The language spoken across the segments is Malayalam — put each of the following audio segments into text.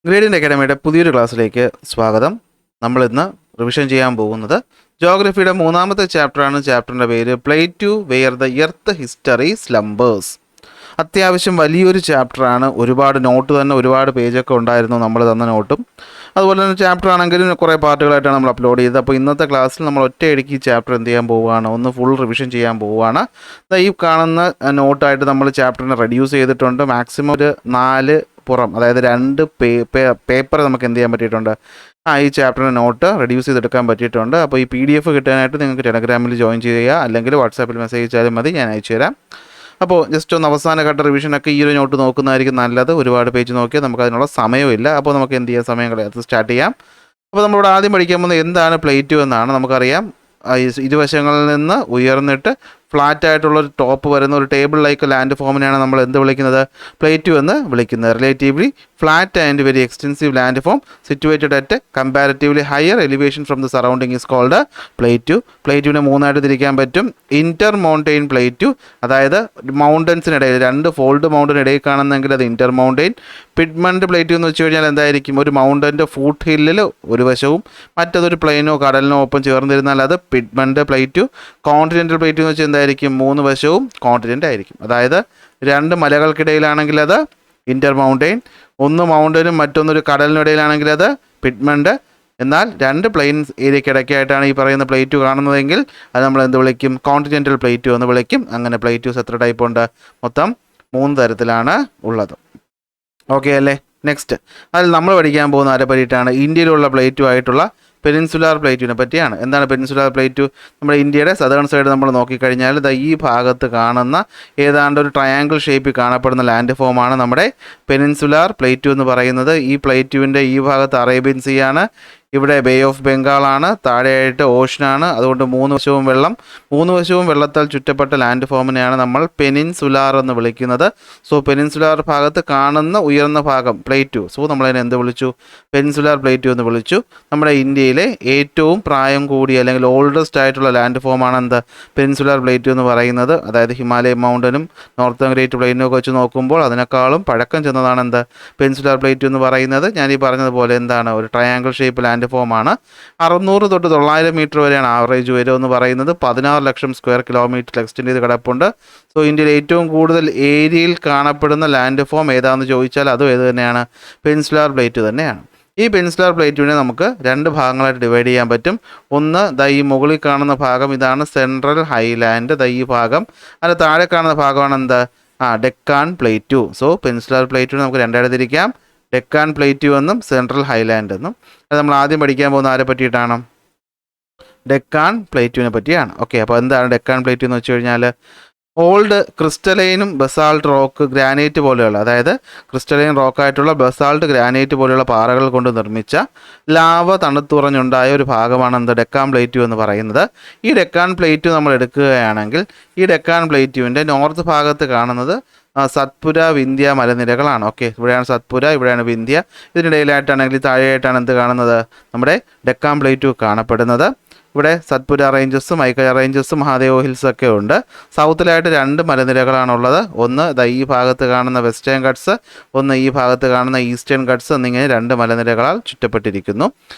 ഗ്രേഡിയൻ്റ് അക്കാഡമിയുടെ പുതിയൊരു ക്ലാസ്സിലേക്ക് സ്വാഗതം. നമ്മളിന്ന് റിവിഷൻ ചെയ്യാൻ പോകുന്നത് ജോഗ്രഫിയുടെ മൂന്നാമത്തെ ചാപ്റ്ററാണ്. ചാപ്റ്ററിൻ്റെ പേര് plateau where the earth history slumbers. അത്യാവശ്യം വലിയൊരു ചാപ്റ്ററാണ്. ഒരുപാട് നോട്ട് തന്നെ, ഒരുപാട് പേജൊക്കെ ഉണ്ടായിരുന്നു നമ്മൾ തന്ന നോട്ടും. അതുപോലെ തന്നെ ചാപ്റ്റർ ആണെങ്കിലും കുറേ പാർട്ടുകളായിട്ടാണ് നമ്മൾ അപ്ലോഡ് ചെയ്തത്. അപ്പോൾ ഇന്നത്തെ ക്ലാസ്സിൽ നമ്മൾ ഒറ്റയടിക്ക് ഈ ചാപ്റ്റർ എന്ത് ചെയ്യാൻ പോവുകയാണ്, ഒന്ന് ഫുൾ റിവിഷൻ ചെയ്യാൻ പോവുകയാണ്. ഈ കാണുന്ന നോട്ടായിട്ട് നമ്മൾ ചാപ്റ്ററിനെ റെഡ്യൂസ് ചെയ്തിട്ടുണ്ട്. മാക്സിമം ഒരു 4 പുറം, അതായത് 2 പേപ്പർ നമുക്ക് എന്ത് ചെയ്യാൻ പറ്റിയിട്ടുണ്ട്, ഈ ചാപ്റ്ററിൻ്റെ നോട്ട് റെഡ്യൂസ് ചെയ്തെടുക്കാൻ പറ്റിയിട്ടുണ്ട്. അപ്പോൾ ഈ PDF കിട്ടാനായിട്ട് നിങ്ങൾക്ക് ടെലഗ്രാമിൽ ജോയിൻ ചെയ്യുക, അല്ലെങ്കിൽ വാട്സാപ്പിൽ മെസ്സേജ് അയച്ചാലും മതി, ഞാൻ അയച്ചു തരാം. അപ്പോൾ ജസ്റ്റ് ഒന്ന് അവസാനഘട്ട റിവിഷനൊക്കെ ഈ ഒരു നോട്ട് നോക്കുന്നതായിരിക്കും നല്ലത്. ഒരുപാട് പേജ് നോക്കിയാൽ നമുക്ക് അതിനുള്ള സമയമില്ല. അപ്പോൾ നമുക്ക് എന്ത് ചെയ്യാം, സമയം കളയാതെ സ്റ്റാർട്ട് ചെയ്യാം. അപ്പോൾ നമ്മളിവിടെ ആദ്യം പഠിക്കാൻ പോകുന്നത് എന്താണ് പ്ലേറ്റു എന്നാണ്. നമുക്കറിയാം, ഇരുവശങ്ങളിൽ നിന്ന് ഉയർന്നിട്ട് ഫ്ലാറ്റ് ആയിട്ടുള്ള ഒരു ടോപ്പ് വരുന്ന ഒരു ടേബിൾ ലൈക്ക് ലാൻഡ് ഫോമിനെയാണ് നമ്മൾ എന്ത് വിളിക്കുന്നത്, പ്ലേറ്റു എന്ന് വിളിക്കുന്നത്. Relatively flat and very extensive land form situated at comparatively higher elevation from the surrounding is called plateau. പ്ലേറ്റുവിനെ 3 തിരിക്കാൻ പറ്റും. ഇന്റർ മൗണ്ടെയിൻ പ്ലേറ്റു, അതായത് മൗണ്ടൻസിനിടയിൽ, 2 ഫോൾഡ് മൗണ്ടനിടയിൽ കാണുന്നെങ്കിൽ അത് ഇന്റർ മൗണ്ടെയിൻ. പിഡ്മണ്ട് പ്ലേറ്റു എന്ന് വെച്ച് കഴിഞ്ഞാൽ എന്തായിരിക്കും, ഒരു മൗണ്ടൻ്റെ ഫൂട്ട് ഹില്ലിൽ ഒരു വശവും മറ്റതൊരു പ്ലെയിനോ കടലിനോ ഒപ്പം ചേർന്നിരുന്നാൽ അത് പിഡ്മണ്ട് പ്ലേറ്റു. കോണ്ടിനെൻ്റൽ പ്ലേറ്റു എന്ന് വെച്ചാൽ എന്തായിരിക്കും, 3 വശവും കോണ്ടിനെൻ്റ് ആയിരിക്കും. അതായത് 2 മലകൾക്കിടയിലാണെങ്കിൽ അത് ഇന്റർ മൗണ്ടെയിൻ, ഒന്ന് മൗണ്ടനും മറ്റൊന്നൊരു കടലിനിടയിലാണെങ്കിൽ അത് പിഡ്മണ്ട്. എന്നാൽ 2 പ്ലെയിൻസ് ഏരിയക്കിടയ്ക്കായിട്ടാണ് ഈ പറയുന്ന പ്ലേറ്റു കാണുന്നതെങ്കിൽ അത് നമ്മൾ എന്ത് വിളിക്കും, കോണ്ടിനെൻ്റൽ പ്ലേറ്റു എന്ന് വിളിക്കും. അങ്ങനെ പ്ലേറ്റൂസ് എത്ര ടൈപ്പ് ഉണ്ട്, മൊത്തം 3 തരത്തിലാണ് ഉള്ളത്. ഓക്കെ അല്ലേ? നെക്സ്റ്റ് അതിൽ നമ്മൾ പഠിക്കാൻ പോകുന്ന ആരെ പറ്റിയിട്ടാണ്, ഇന്ത്യയിലുള്ള പ്ലേറ്റു ആയിട്ടുള്ള പെനിൻസുലാർ പ്ലേറ്റുവിനെ പറ്റിയാണ്. എന്താണ് പെനിൻസുലാർ പ്ലേറ്റു? നമ്മുടെ ഇന്ത്യയുടെ സദേൺ സൈഡ് നമ്മൾ നോക്കിക്കഴിഞ്ഞാൽ ഈ ഭാഗത്ത് കാണുന്ന ഏതാണ്ട് ഒരു ട്രയാങ്കിൾ ഷേപ്പിൽ കാണപ്പെടുന്ന ലാൻഡ് ഫോമാണ് നമ്മുടെ പെനിൻസുലാർ പ്ലേറ്റു എന്ന് പറയുന്നത്. ഈ പ്ലേറ്റുവിൻ്റെ ഈ ഭാഗത്ത് അറേബ്യൻ സീ ആണ്, ഇവിടെ ബേ ഓഫ് ബംഗാളാണ്, താഴെയായിട്ട് ഓഷനാണ്. അതുകൊണ്ട് 3 വശവും വെള്ളം, 3 വശവും വെള്ളത്താൽ ചുറ്റപ്പെട്ട ലാൻഡ് ഫോമിനെയാണ് നമ്മൾ പെനിൻസുലാർ എന്ന് വിളിക്കുന്നത്. സോ പെനിൻസുലാർ ഭാഗത്ത് കാണുന്ന ഉയർന്ന ഭാഗം പ്ലേറ്റു, സോ നമ്മളതിനെ എന്ത് വിളിച്ചു, പെനിൻസുലാർ പ്ലേറ്റു എന്ന് വിളിച്ചു. നമ്മുടെ ഇന്ത്യയിലെ ഏറ്റവും പ്രായം കൂടിയ അല്ലെങ്കിൽ ഓൾഡസ്റ്റ് ആയിട്ടുള്ള ലാൻഡ് ഫോമാണ് എന്ത്, പെനിൻസുലാർ പ്ലേറ്റു എന്ന് പറയുന്നത്. അതായത് ഹിമാലയൻ മൗണ്ടനും നോർത്തേൺ ഗ്രേറ്റ് പ്ലെയിനും ഒക്കെ വെച്ച് നോക്കുമ്പോൾ അതിനേക്കാളും പഴക്കം ചെന്നതാണ് എന്ത്, പെനിൻസുലാർ പ്ലേറ്റു എന്ന് പറയുന്നത്. ഞാൻ ഈ പറഞ്ഞതുപോലെ എന്താണ്, ഒരു ട്രയാങ്കിൾ ഷേപ്പ് ലാൻഡ് ഫോമാണ്. 600 തൊട്ട് 900 മീറ്റർ വരെയാണ് ആവറേജ് വരും എന്ന് പറയുന്നത്. 16 ലക്ഷം സ്ക്വയർ കിലോമീറ്റർ എക്സ്റ്റെൻഡ് ചെയ്ത് കിടപ്പുണ്ട്. സോ ഇന്ത്യയിൽ ഏറ്റവും കൂടുതൽ ഏരിയയിൽ കാണപ്പെടുന്ന ലാൻഡ് ഫോം ഏതാണെന്ന് ചോദിച്ചാൽ അതും ഏത് തന്നെയാണ്, പെനിൻസുലാർ പ്ലേറ്റ് തന്നെയാണ്. ഈ പെനിൻസുലാർ പ്ലേറ്റുവിനെ നമുക്ക് 2 ഭാഗങ്ങളായിട്ട് ഡിവൈഡ് ചെയ്യാൻ പറ്റും. ഒന്ന് ഈ മുകളിൽ കാണുന്ന ഭാഗം, ഇതാണ് സെൻട്രൽ ഹൈലാൻഡ്. ഈ ഭാഗം, അതിന് താഴെ കാണുന്ന ഭാഗമാണ് എന്ത്, ഡെക്കാൻ പ്ലേറ്റു. സോ പെനിൻസുലാർ പ്ലേറ്റുവിനെ നമുക്ക് 2 തിരിക്കാം, ഡെക്കാൻ പ്ലേറ്റു എന്നും സെൻട്രൽ ഹൈലാൻഡ് എന്നും. അത് നമ്മൾ ആദ്യം പഠിക്കാൻ പോകുന്ന ആരെ പറ്റിയിട്ടാണ്, ഡെക്കാൻ പ്ലേറ്റുവിനെ പറ്റിയാണ്. ഓക്കെ, അപ്പോൾ എന്താണ് ഡെക്കാൻ പ്ലേറ്റു എന്ന് വെച്ച് കഴിഞ്ഞാൽ, ഓൾഡ് ക്രിസ്റ്റലൈനും ബസാൾട്ട് റോക്ക് ഗ്രാനൈറ്റ് പോലെയുള്ള, അതായത് ക്രിസ്റ്റലൈൻ റോക്കായിട്ടുള്ള ബസാൾട്ട് ഗ്രാനൈറ്റ് പോലെയുള്ള പാറകൾ കൊണ്ട് നിർമ്മിച്ച ലാവ തണുത്തുറഞ്ഞുണ്ടായ ഒരു ഭാഗമാണ് എന്ത്, ഡെക്കാൻ പ്ലേറ്റു എന്ന് പറയുന്നത്. ഈ ഡെക്കാൻ പ്ലേറ്റു നമ്മൾ എടുക്കുകയാണെങ്കിൽ ഈ ഡെക്കാൻ പ്ലേറ്റുവിൻ്റെ നോർത്ത് ഭാഗത്ത് കാണുന്നത് സത്പുര വിന്ധ്യ മലനിരകളാണ്. ഓക്കെ, ഇവിടെയാണ് സത്പുര, ഇവിടെയാണ് വിന്ധ്യ. ഇതിനിടയിലായിട്ടാണെങ്കിൽ താഴെയായിട്ടാണ് എന്ത് കാണുന്നത്, നമ്മുടെ ഡെക്കാൻ പ്ലേറ്റു കാണപ്പെടുന്നത്. ഇവിടെ സത്പുര റേഞ്ചസും ഐക്കയ റേഞ്ചസും മഹാദേവ ഹിൽസ് ഒക്കെ ഉണ്ട്. സൗത്തിലായിട്ട് 2 മലനിരകളാണുള്ളത്. ഒന്ന് ഈ ഭാഗത്ത് കാണുന്ന വെസ്റ്റേൺ ഗട്ട്സ്, ഒന്ന് ഈ ഭാഗത്ത് കാണുന്ന ഈസ്റ്റേൺ ഗട്ട്സ് എന്നിങ്ങനെ 2 മലനിരകളാൽ ചുറ്റപ്പെട്ടിരിക്കുന്നു.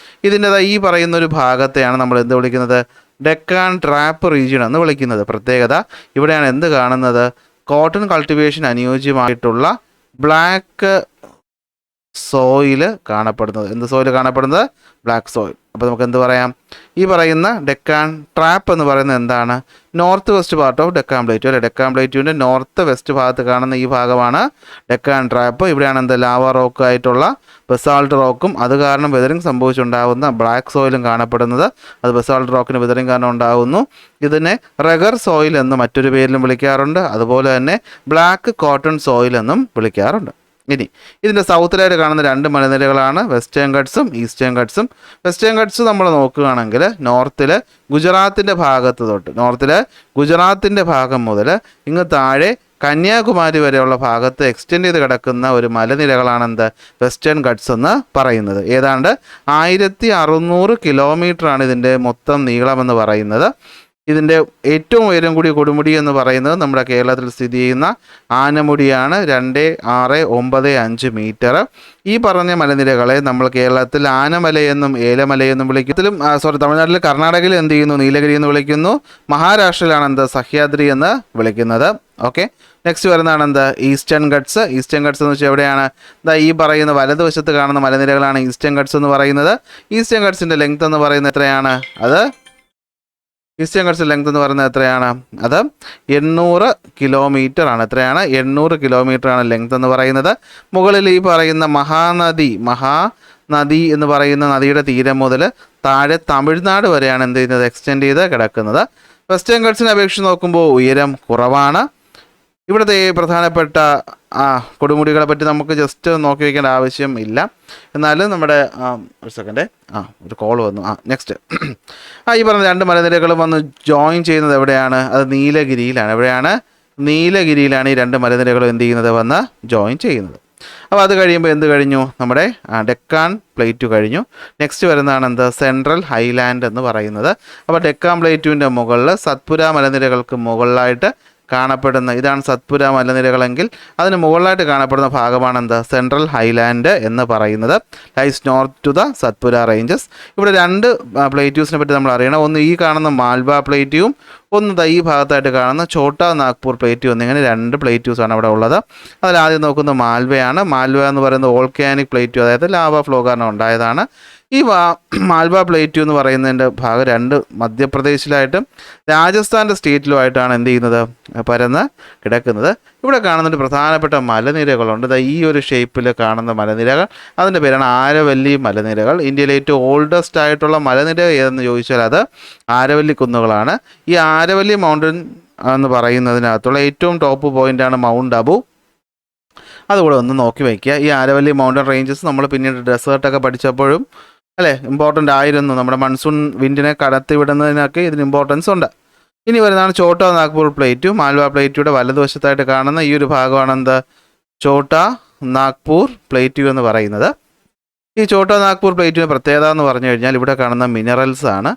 ഇതിൻ്റെ ഈ പറയുന്ന ഒരു ഭാഗത്തെയാണ് നമ്മൾ എന്ത് വിളിക്കുന്നത്, ഡെക്കാൻ ട്രാപ്പ് റീജിയൻ എന്ന് വിളിക്കുന്നത്. പ്രത്യേകത, ഇവിടെയാണ് എന്ത് കാണുന്നത്, കോട്ടൺ കൾട്ടിവേഷൻ അനുയോജ്യമായിട്ടുള്ള ബ്ലാക്ക് സോയിൽ കാണപ്പെടുന്നത്. എന്ത് സോയിൽ കാണപ്പെടുന്നത്, ബ്ലാക്ക് സോയിൽ. അപ്പോൾ നമുക്ക് എന്ത് പറയാം, ഈ പറയുന്ന ഡെക്കാൻ ട്രാപ്പ് എന്ന് പറയുന്നത് എന്താണ്, north west part of Deccan plateau അല്ലെ. ഡെക്കാൻ പ്ലേറ്റുവിൻ്റെ നോർത്ത് വെസ്റ്റ് ഭാഗത്ത് കാണുന്ന ഈ ഭാഗമാണ് ഡെക്കാൻ ട്രാപ്പ്. ഇവിടെയാണ് എന്ത്, ലാവ റോക്ക് ആയിട്ടുള്ള ബസാൾട്ട് റോക്കും അത് കാരണം വെതറിങ് സംഭവിച്ചുണ്ടാകുന്ന ബ്ലാക്ക് സോയിലും കാണപ്പെടുന്നത്. അത് ബസാൾട്ട് റോക്കിന് വെതറിങ് കാരണം ഉണ്ടാകുന്നു. ഇതിനെ റഗർ സോയിൽ എന്ന് മറ്റൊരു പേരിലും വിളിക്കാറുണ്ട്. അതുപോലെ തന്നെ ബ്ലാക്ക് കോട്ടൺ സോയിൽ എന്നും വിളിക്കാറുണ്ട്. ഇനി ഇതിൻ്റെ സൗത്തിലായിട്ട് കാണുന്ന 2 മലനിരകളാണ് വെസ്റ്റേൺ ഗട്ട്സും ഈസ്റ്റേൺ ഗട്ട്സും. വെസ്റ്റേൺ ഗട്ട്സ് നമ്മൾ നോക്കുകയാണെങ്കിൽ നോർത്തിൽ ഗുജറാത്തിൻ്റെ ഭാഗത്ത് തൊട്ട്, ഗുജറാത്തിൻ്റെ ഭാഗം മുതൽ ഇങ്ങ് താഴെ കന്യാകുമാരി വരെയുള്ള ഭാഗത്ത് എക്സ്റ്റെൻഡ് ചെയ്ത് കിടക്കുന്ന ഒരു മലനിരകളാണ് എന്ത്, വെസ്റ്റേൺ ഗട്ട്സ് എന്ന് പറയുന്നത്. ഏതാണ്ട് 1600 കിലോമീറ്ററാണ് ഇതിൻ്റെ മൊത്തം നീളമെന്ന് പറയുന്നത്. ഇതിൻ്റെ ഏറ്റവും ഉയരം കൂടിയ കൊടുമുടി എന്ന് പറയുന്നത് നമ്മുടെ കേരളത്തിൽ സ്ഥിതി ചെയ്യുന്ന ആനമുടിയാണ്. 2.695 മീറ്റർ. ഈ പറഞ്ഞ മലനിരകളെ നമ്മൾ കേരളത്തിൽ ആനമലയെന്നും ഏലമലയെന്നും വിളിക്കും. തമിഴ്നാട്ടിൽ കർണാടകയിൽ എന്ത് ചെയ്യുന്നു? നീലഗിരി എന്ന് വിളിക്കുന്നു. മഹാരാഷ്ട്രയിലാണ് എന്ത്? സഹ്യാദ്രി എന്ന് വിളിക്കുന്നത്. ഓക്കെ, നെക്സ്റ്റ് വരുന്നതാണ് എന്ത്? Eastern guts. ഈസ്റ്റേൺ ഗട്ട്സ് എന്ന് വെച്ചാൽ എവിടെയാണ്? ഈ പറയുന്ന വലതുവശത്ത് കാണുന്ന മലനിരകളാണ് ഈസ്റ്റേൺ ഗട്ട്സ് എന്ന് പറയുന്നത്. ഈസ്റ്റേൺ ഗട്ട്സിൻ്റെ ലെങ്ത് എന്ന് പറയുന്നത് എത്രയാണ്? ഈസ്റ്റേൺ ഗട്ട്സ് ലെങ്ത് എന്ന് പറയുന്നത് എത്രയാണ്? അത് 800 കിലോമീറ്റർ ആണ്. എത്രയാണ്? 800 കിലോമീറ്റർ ആണ് ലെങ്ത് എന്ന് പറയുന്നത്. മുകളിൽ ഈ പറയുന്ന മഹാനദി എന്ന് പറയുന്ന നദിയുടെ തീരം മുതൽ താഴെ തമിഴ്നാട് വരെയാണ് എന്ത് ചെയ്യുന്നത്? എക്സ്റ്റെൻഡ് ചെയ്ത് കിടക്കുന്നത്. വെസ്റ്റേൺ ഗട്ട്സിനെ അപേക്ഷിച്ച് നോക്കുമ്പോൾ ഉയരം കുറവാണ്. ഇവിടുത്തെ പ്രധാനപ്പെട്ട കൊടുമുടികളെ പറ്റി നമുക്ക് ജസ്റ്റ് നോക്കി വയ്ക്കേണ്ട ആവശ്യം ഇല്ല. എന്നാലും നമ്മുടെ ഒരു സെക്കൻഡ്, ഒരു കോൾ വന്നു. നെക്സ്റ്റ്, ഈ പറഞ്ഞ 2 മലനിരകളും വന്ന് ജോയിൻ ചെയ്യുന്നത് എവിടെയാണ്? അത് നീലഗിരിയിലാണ്. എവിടെയാണ്? നീലഗിരിയിലാണ് ഈ 2 മലനിരകളും എന്ത് ചെയ്യുന്നത്? വന്ന് ജോയിൻ ചെയ്യുന്നത്. അപ്പോൾ അത് കഴിയുമ്പോൾ എന്ത് കഴിഞ്ഞു? നമ്മുടെ ഡെക്കാൻ പ്ലേറ്റ് കഴിഞ്ഞു. നെക്സ്റ്റ് വരുന്നതാണ് എന്ത്? സെൻട്രൽ ഹൈലാൻഡ് എന്ന് പറയുന്നത്. അപ്പോൾ ഡെക്കാൻ പ്ലേറ്റുവിൻ്റെ മുകളിൽ സത്പുര മലനിരകൾക്ക് മുകളിലായിട്ട് കാണപ്പെടുന്ന ഇതാണ് സത്പുര മലനിരകളെങ്കിൽ അതിന് മുകളിലായിട്ട് കാണപ്പെടുന്ന ഭാഗമാണ് എന്ത്? സെൻട്രൽ ഹൈലാൻഡ് എന്ന് പറയുന്നത്. Lies north to the Satpura ranges. ഇവിടെ 2 പ്ലേറ്റ്യൂസിനെ പറ്റി നമ്മൾ അറിയണം. ഒന്ന് ഈ കാണുന്ന മാൽവ പ്ലേറ്റ്യൂവും ഒന്ന് ഈ ഭാഗത്തായിട്ട് കാണുന്ന ഛോട്ടാ നാഗ്പൂർ പ്ലേറ്റ്യൂ എന്നിങ്ങനെ 2 പ്ലേറ്റ്യൂസാണ് അവിടെ ഉള്ളത്. അതിൽ ആദ്യം നോക്കുന്നത് മാൽവയാണ്. മാൽവ എന്ന് പറയുന്നത് വോൾക്കാനിക് പ്ലേറ്റ്യൂ, അതായത് ലാവ ഫ്ലോ കാരണം ഉണ്ടായതാണ്. ഈ മാൽവ പ്ലേറ്റ്യൂ എന്ന് പറയുന്നതിൻ്റെ ഭാഗം 2 മധ്യപ്രദേശിലായിട്ടും രാജസ്ഥാൻ്റെ സ്റ്റേറ്റിലുമായിട്ടാണ് എന്ത് ചെയ്യുന്നത്? പരന്ന് കിടക്കുന്നത്. ഇവിടെ കാണുന്നൊരു പ്രധാനപ്പെട്ട മലനിരകളുണ്ട്. ഈ ഒരു ഷേപ്പിൽ കാണുന്ന മലനിരകൾ, അതിൻ്റെ പേരാണ് ആരവല്ലി മലനിരകൾ. ഇന്ത്യയിലെ ഏറ്റവും ഓൾഡസ്റ്റ് ആയിട്ടുള്ള മലനിര ഏതെന്ന് ചോദിച്ചാൽ അത് ആരവല്ലി കുന്നുകളാണ്. ഈ ആരവല്ലി മൗണ്ടൻ എന്ന് പറയുന്നതിനകത്തുള്ള ഏറ്റവും ടോപ്പ് പോയിൻ്റാണ് മൗണ്ട് അബു. അതുകൂടെ ഒന്ന് നോക്കി വയ്ക്കുക. ഈ ആരവല്ലി മൗണ്ടൻ റേഞ്ചസ് നമ്മൾ പിന്നീട് ഡെസേർട്ടൊക്കെ പഠിച്ചപ്പോഴും ഇമ്പോർട്ടൻ്റ് ആയിരുന്നു. നമ്മുടെ മൺസൂൺ വിൻഡിനെ കടത്തിവിടുന്നതിനൊക്കെ ഇതിന് ഇമ്പോർട്ടൻസ് ഉണ്ട്. ഇനി വരുന്നതാണ് ഛോട്ടാ നാഗ്പൂർ പ്ലേറ്റു. മാൽവ പ്ലേറ്റുയുടെ വലതുവശത്തായിട്ട് കാണുന്ന ഈ ഒരു ഭാഗമാണ് എന്ത്? ഛോട്ടാ നാഗ്പൂർ പ്ലേറ്റു എന്ന് പറയുന്നത്. ഈ ഛോട്ടാ നാഗ്പൂർ പ്ലേറ്റിൻ്റെ പ്രത്യേകത എന്ന് പറഞ്ഞു കഴിഞ്ഞാൽ ഇവിടെ കാണുന്ന മിനറൽസ് ആണ്.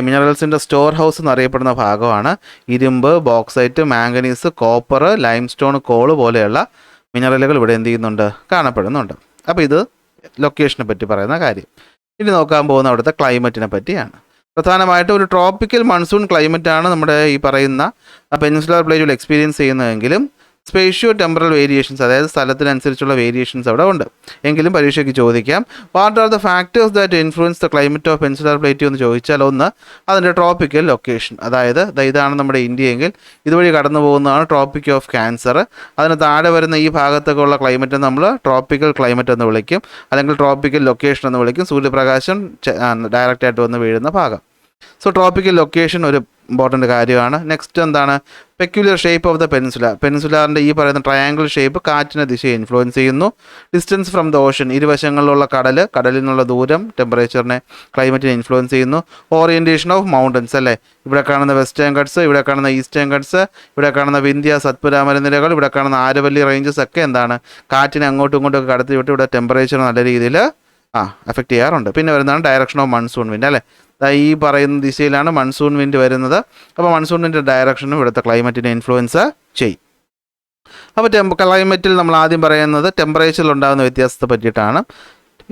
മിനറൽസിൻ്റെ സ്റ്റോർ ഹൗസ് എന്നറിയപ്പെടുന്ന ഭാഗമാണ്. ഇരുമ്പ്, bauxite, manganese, copper, limestone, call പോലെയുള്ള മിനറലുകൾ ഇവിടെ എന്ത് ചെയ്യുന്നുണ്ട്? കാണപ്പെടുന്നുണ്ട്. അപ്പോൾ ഇത് ലൊക്കേഷനെ പറ്റി പറയുന്ന കാര്യം. ഇനി നോക്കാൻ പോകുന്ന അവിടുത്തെ ക്ലൈമറ്റിനെ പറ്റിയാണ്. പ്രധാനമായിട്ടും ഒരു ട്രോപ്പിക്കൽ മൺസൂൺ ക്ലൈമറ്റാണ് നമ്മുടെ ഈ പറയുന്ന പെനിൻസുലർ പ്ലേറ്റിൽ എക്സ്പീരിയൻസ് ചെയ്യുന്നതെങ്കിലും സ്പേഷ്യോ ടെമ്പറൽ വേരിയേഷൻസ്, അതായത് സ്ഥലത്തിനനുസരിച്ചുള്ള വേരിയേഷൻസ് അവിടെ ഉണ്ട്. എങ്കിലും പരീക്ഷയ്ക്ക് ചോദിക്കാം, what are the factors that influence the climate of peninsular plate എന്ന് ചോദിച്ചാൽ, ഒന്ന് അതിൻ്റെ ട്രോപ്പിക്കൽ ലൊക്കേഷൻ, അതായത് ഇതാണ് നമ്മുടെ ഇന്ത്യയെങ്കിൽ ഇതുവഴി കടന്നു പോകുന്നതാണ് ട്രോപ്പിക് ഓഫ് ക്യാൻസർ. അതിന് താഴെ വരുന്ന ഈ ഭാഗത്തൊക്കെ ഉള്ള ക്ലൈമറ്റ് നമ്മൾ ട്രോപ്പിക്കൽ ക്ലൈമറ്റ് എന്ന് വിളിക്കും, അല്ലെങ്കിൽ ട്രോപ്പിക്കൽ ലൊക്കേഷൻ എന്ന് വിളിക്കും. സൂര്യപ്രകാശം ഡയറക്റ്റായിട്ട് വന്ന് വീഴുന്ന ഭാഗം. സോ ട്രോപ്പിക്കൽ ലൊക്കേഷൻ ഒരു ഇമ്പോർട്ടൻ്റ് കാര്യമാണ്. നെക്സ്റ്റ് എന്താണ്? പെക്യുലർ ഷേപ്പ് ഓഫ് ദ പെനിൻസുലാറിൻ്റെ ഈ പറയുന്ന ട്രയാങ്കിൾ ഷേപ്പ് കാറ്റിൻ്റെ ദിശയെ ഇൻഫ്ലുവൻസ് ചെയ്യുന്നു. ഡിസ്റ്റൻസ് ഫ്രം ദ ഓഷൻ, ഇരുവശങ്ങളിലുള്ള കടലിൽ നിന്നുള്ള ദൂരം ടെമ്പറേച്ചറിനെ, ക്ലൈമറ്റിനെ ഇൻഫ്ലുവൻസ് ചെയ്യുന്നു. ഓറിയൻറ്റേഷൻ ഓഫ് മൗണ്ടൻസ്, ഇവിടെ കാണുന്ന വെസ്റ്റേൺ ഗട്ട്സ്, ഇവിടെ കാണുന്ന ഈസ്റ്റേൺ ഗട്ട്സ്, ഇവിടെ കാണുന്ന വിന്ധ്യ സത്പുര മലനിരകൾ, ഇവിടെ കാണുന്ന ആരവല്ലി റേഞ്ചസ് ഒക്കെ എന്താണ്? കാറ്റിനെ അങ്ങോട്ടും ഇങ്ങോട്ടും കടത്തി വിട്ട് ഇവിടെ ടെമ്പറേച്ചർ നല്ല രീതിയിൽ എഫക്റ്റ് ചെയ്യാറുണ്ട്. പിന്നെ വരുന്നതാണ് ഡയറക്ഷൻ ഓഫ് മൺസൂൺ വിൻഡ്. ഈ പറയുന്ന ദിശയിലാണ് മൺസൂൺ വിൻഡ് വരുന്നത്. അപ്പോൾ മൺസൂൺ വിൻഡ് ഡയറക്ഷനും ഇവിടുത്തെ ക്ലൈമറ്റിനെ ഇൻഫ്ലുവൻസ് ചെയ്യും. അപ്പോൾ ക്ലൈമറ്റിൽ നമ്മൾ ആദ്യം പറയുന്നത് ടെമ്പറേച്ചറിൽ ഉണ്ടാകുന്ന വ്യത്യാസത്തെ പറ്റിയിട്ടാണ്.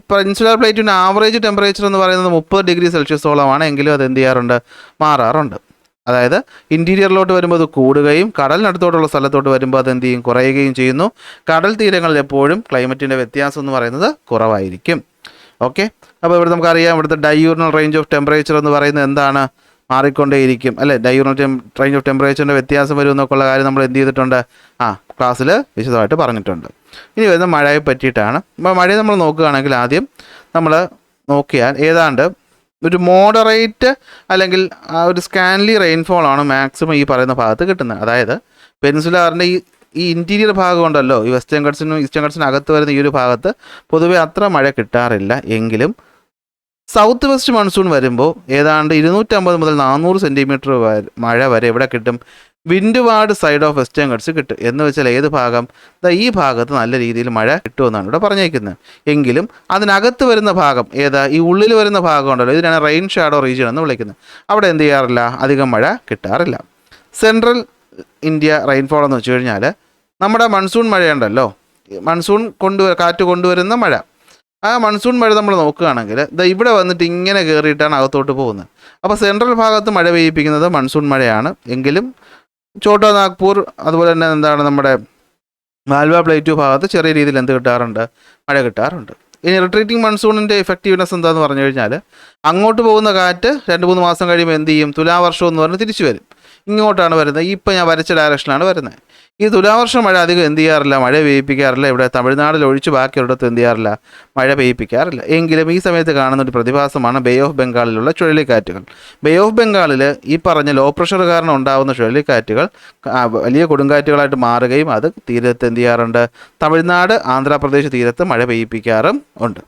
ഇപ്പോൾ ഇൻസുലാർ പ്ലേറ്റിൻ്റെ ആവറേജ് ടെമ്പറേച്ചർ എന്ന് പറയുന്നത് 30 ഡിഗ്രി സെൽഷ്യസോളമാണ്. എങ്കിലും അത് എന്ത് ചെയ്യാറുണ്ട്? മാറാറുണ്ട്. അതായത് ഇൻറ്റീരിയറിലോട്ട് വരുമ്പോൾ അത് കൂടുകയും കടലിനടുത്തോട്ടുള്ള സ്ഥലത്തോട്ട് വരുമ്പോൾ അത് എന്ത് ചെയ്യും? കുറയുകയും ചെയ്യുന്നു. കടൽ തീരങ്ങളിൽ എപ്പോഴും ക്ലൈമറ്റിൻ്റെ വ്യത്യാസം എന്ന് പറയുന്നത് കുറവായിരിക്കും. ഓക്കെ, അപ്പോൾ ഇവിടെ നമുക്കറിയാം, ഇവിടുത്തെ ഡയൂർണൽ റേഞ്ച് ഓഫ് ടെമ്പറേച്ചർ എന്ന് പറയുന്നത് എന്താണ്? മാറിക്കൊണ്ടേയിരിക്കും അല്ലേ? ഡയൂർണൽ റേഞ്ച് ഓഫ് ടെമ്പറേച്ചറിൻ്റെ വ്യത്യാസം വരും എന്നൊക്കെയുള്ള കാര്യം നമ്മൾ എന്ത് ചെയ്തിട്ടുണ്ട്? ക്ലാസ്സിൽ വിശദമായിട്ട് പറഞ്ഞിട്ടുണ്ട്. ഇനി വരുന്ന മഴയെ പറ്റിയിട്ടാണ്. അപ്പോൾ മഴയെ നമ്മൾ നോക്കുകയാണെങ്കിൽ ആദ്യം നമ്മൾ നോക്കിയാൽ ഏതാണ്ട് ഒരു മോഡറേറ്റ് അല്ലെങ്കിൽ ഒരു സ്കാൻലി റെയിൻഫോളാണ് മാക്സിമം ഈ പറയുന്ന ഭാഗത്ത് കിട്ടുന്നത്. അതായത് പെനിൻസുലാറിൻ്റെ ഈ ഇൻറ്റീരിയർ ഭാഗം ഉണ്ടല്ലോ, ഈ വെസ്റ്റേൺ ഗട്ട്സിനും ഈസ്റ്റേൺ ഗട്ട്സിനും അകത്ത് വരുന്ന ഈ ഒരു ഭാഗത്ത് പൊതുവെ അത്ര മഴ കിട്ടാറില്ല. എങ്കിലും സൗത്ത് വെസ്റ്റ് മൺസൂൺ വരുമ്പോൾ ഏതാണ്ട് 250 മുതൽ 400 സെൻറ്റിമീറ്റർ മഴ വരെ ഇവിടെ കിട്ടും. വിൻഡ്വാർഡ് സൈഡ് ഓഫ് വെസ്റ്റേൺ ഗട്ട്സ് കിട്ടും. എന്ന് വെച്ചാൽ ഏത് ഭാഗം? ഈ ഭാഗത്ത് നല്ല രീതിയിൽ മഴ കിട്ടുമെന്നാണ് ഇവിടെ പറഞ്ഞേക്കുന്നത്. എങ്കിലും അതിനകത്ത് വരുന്ന ഭാഗം ഏതാ? ഈ ഉള്ളിൽ വരുന്ന ഭാഗം ഉണ്ടല്ലോ, ഇതിനാണ് റെയിൻ ഷാഡോ റീജിയൻ എന്ന് വിളിക്കുന്നത്. അവിടെ എന്ത് ചെയ്യാറില്ല? അധികം മഴ കിട്ടാറില്ല. സെൻട്രൽ ഇന്ത്യ റെയിൻഫോൾ എന്ന് വെച്ച് കഴിഞ്ഞാൽ നമ്മുടെ മൺസൂൺ മഴയുണ്ടല്ലോ, മൺസൂൺ കാറ്റ് കൊണ്ടുവരുന്ന മഴ, ആ മൺസൂൺ മഴ നമ്മൾ നോക്കുകയാണെങ്കിൽ ഇവിടെ വന്നിട്ട് ഇങ്ങനെ കയറിയിട്ടാണ് അകത്തോട്ട് പോകുന്നത്. അപ്പോൾ സെൻട്രൽ ഭാഗത്ത് മഴ പെയ്യിപ്പിക്കുന്നത് മൺസൂൺ മഴയാണ്. എങ്കിലും ഛോട്ടാ നാഗ്പൂർ അതുപോലെ തന്നെ എന്താണ് നമ്മുടെ മാൽവ പ്ലേറ്റു ഭാഗത്ത് ചെറിയ രീതിയിൽ എന്ത് കിട്ടാറുണ്ട്? മഴ കിട്ടാറുണ്ട്. ഇനി റിട്രീറ്റിംഗ് മൺസൂണിൻ്റെ ഇഫക്റ്റീവ്നെസ് എന്താണെന്ന് പറഞ്ഞു കഴിഞ്ഞാൽ അങ്ങോട്ട് പോകുന്ന കാറ്റ് 2-3 മാസം കഴിയുമ്പോൾ എന്ത് ചെയ്യും? തുലാവർഷം എന്ന് പറഞ്ഞ് തിരിച്ചു വരും. ഇങ്ങോട്ടാണ് വരുന്നത്. ഇപ്പോൾ ഞാൻ വരച്ച ഡയറക്ഷനാണ് വരുന്നത്. ഈ തുലാവർഷ മഴ അധികം എന്ത് ചെയ്യാറില്ല? മഴ പെയ്യിപ്പിക്കാറില്ല. ഇവിടെ തമിഴ്നാട്ടിൽ ഒഴിച്ച് ബാക്കിയുള്ളിടത്ത് എന്ത് ചെയ്യാറില്ല? മഴ പെയ്യിപ്പിക്കാറില്ല. എങ്കിലും ഈ സമയത്ത് കാണുന്ന ഒരു പ്രതിഭാസമാണ് ബേ ഓഫ് ബംഗാളിലുള്ള ചുഴലിക്കാറ്റുകൾ. ബേ ഓഫ് ബംഗാളിൽ ഈ പറഞ്ഞ ലോ പ്രഷർ കാരണം ഉണ്ടാകുന്ന ചുഴലിക്കാറ്റുകൾ വലിയ കൊടുങ്കാറ്റുകളായിട്ട് മാറുകയും അത് തീരത്ത് എന്ത് ചെയ്യാറുണ്ട്? തമിഴ്നാട് ആന്ധ്രാപ്രദേശ് തീരത്ത് മഴ പെയ്യിപ്പിക്കാറും ഉണ്ട്.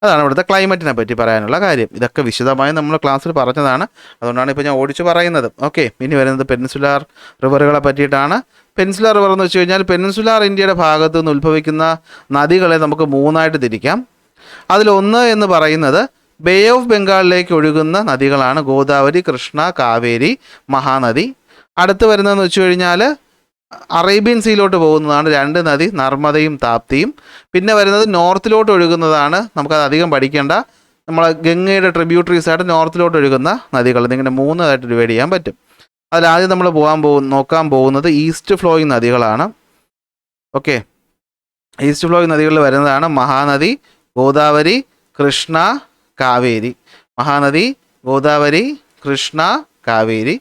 അതാണ് ഇവിടുത്തെ ക്ലൈമറ്റിനെ പറ്റി പറയാനുള്ള കാര്യം. ഇതൊക്കെ വിശദമായി നമ്മൾ ക്ലാസ്സിൽ പറഞ്ഞതാണ്, അതുകൊണ്ടാണ് ഇപ്പോൾ ഞാൻ ഓടിച്ച് പറയുന്നത്. ഓക്കെ, ഇനി വരുന്നത് പെനിൻസുലാർ റിവറുകളെ പറ്റിയിട്ടാണ്. പെനിൻസുലാർ റിവർ എന്ന് വെച്ച് കഴിഞ്ഞാൽ പെനിൻസുലാർ ഇന്ത്യയുടെ ഭാഗത്തു നിന്ന് ഉത്ഭവിക്കുന്ന നദികളെ നമുക്ക് 3ആയിട്ട് തിരിക്കാം. അതിലൊന്ന് എന്ന് പറയുന്നത് ബേ ഓഫ് ബംഗാളിലേക്ക് ഒഴുകുന്ന നദികളാണ്. ഗോദാവരി, കൃഷ്ണ, കാവേരി, മഹാനദി. അടുത്ത് വരുന്നതെന്ന് വെച്ച് കഴിഞ്ഞാൽ അറേബ്യൻ സീയിലോട്ട് പോകുന്നതാണ് 2 നദി, നർമ്മദയും താപ്തിയും. പിന്നെ വരുന്നത് നോർത്തിലോട്ട് ഒഴുകുന്നതാണ്, നമുക്കത് അധികം പഠിക്കേണ്ട, നമ്മൾ ഗംഗയുടെ ട്രിബ്യൂട്ടറീസ് ആയിട്ട് നോർത്തിലോട്ട് ഒഴുകുന്ന നദികൾ. ഇതിങ്ങനെ 3 ആയിട്ട് ഡിവൈഡ് ചെയ്യാൻ പറ്റും. അതിലാദ്യം നമ്മൾ നോക്കാൻ പോകുന്നത് ഈസ്റ്റ് ഫ്ലോയിങ് നദികളാണ്. ഓക്കെ, ഈസ്റ്റ് ഫ്ലോയിങ് നദികളിൽ വരുന്നതാണ് മഹാനദി, ഗോദാവരി, കൃഷ്ണ, കാവേരി. മഹാനദി, ഗോദാവരി, കൃഷ്ണ, കാവേരി.